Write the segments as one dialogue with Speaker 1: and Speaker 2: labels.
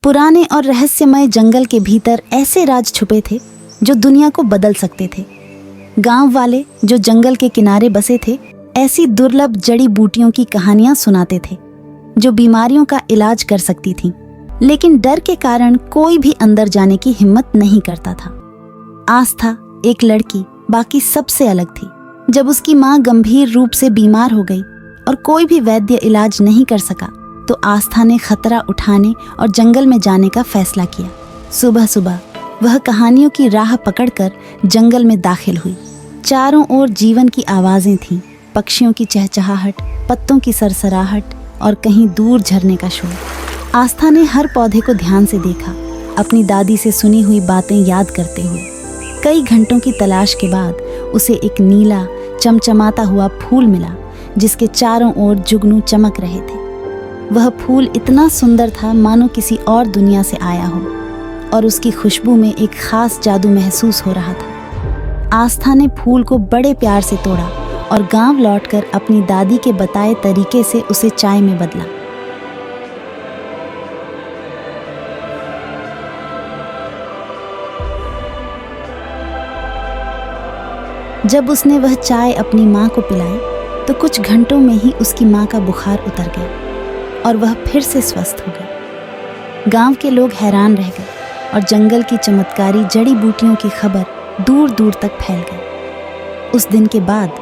Speaker 1: पुराने और रहस्यमय जंगल के भीतर ऐसे राज छुपे थे जो दुनिया को बदल सकते थे। गांव वाले जो जंगल के किनारे बसे थे ऐसी दुर्लभ जड़ी बूटियों की कहानियां सुनाते थे जो बीमारियों का इलाज कर सकती थीं, लेकिन डर के कारण कोई भी अंदर जाने की हिम्मत नहीं करता था। आस्था, एक लड़की, बाकी सबसे अलग थी। जब उसकी माँ गंभीर रूप से बीमार हो गई और कोई भी वैद्य इलाज नहीं कर सका तो आस्था ने खतरा उठाने और जंगल में जाने का फैसला किया। सुबह सुबह वह कहानियों की राह पकड़कर जंगल में दाखिल हुई। चारों ओर जीवन की आवाजें थीं, पक्षियों की चहचहाहट, पत्तों की सरसराहट और कहीं दूर झरने का शोर। आस्था ने हर पौधे को ध्यान से देखा, अपनी दादी से सुनी हुई बातें याद करते हुए। कई घंटों की तलाश के बाद उसे एक नीला चमचमाता हुआ फूल मिला जिसके चारों ओर जुगनू चमक रहे थे। वह फूल इतना सुंदर था मानो किसी और दुनिया से आया हो और उसकी खुशबू में एक खास जादू महसूस हो रहा था। आस्था ने फूल को बड़े प्यार से तोड़ा और गांव लौटकर अपनी दादी के बताए तरीके से उसे चाय में बदला। जब उसने वह चाय अपनी माँ को पिलाई तो कुछ घंटों में ही उसकी माँ का बुखार उतर गया और वह फिर से स्वस्थ हो गई। गांव के लोग हैरान रह गए और जंगल की चमत्कारी जड़ी बूटियों की खबर दूर दूर तक फैल गई। उस दिन के बाद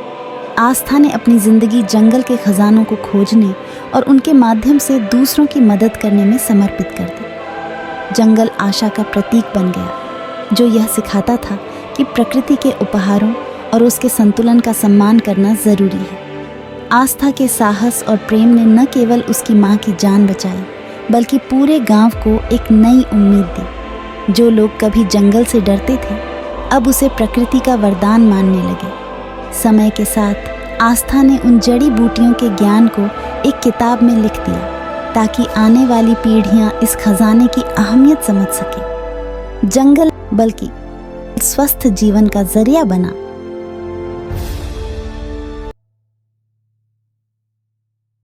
Speaker 1: आस्था ने अपनी जिंदगी जंगल के खजानों को खोजने और उनके माध्यम से दूसरों की मदद करने में समर्पित कर दी। जंगल आशा का प्रतीक बन गया, जो यह सिखाता था कि प्रकृति के उपहारों और उसके संतुलन का सम्मान करना जरूरी है। आस्था के साहस और प्रेम ने न केवल उसकी माँ की जान बचाई बल्कि पूरे गांव को एक नई उम्मीद दी। जो लोग कभी जंगल से डरते थे अब उसे प्रकृति का वरदान मानने लगे। समय के साथ आस्था ने उन जड़ी बूटियों के ज्ञान को एक किताब में लिख दिया ताकि आने वाली पीढ़ियां इस खजाने की अहमियत समझ सकें। जंगल बल्कि स्वस्थ जीवन का जरिया बना।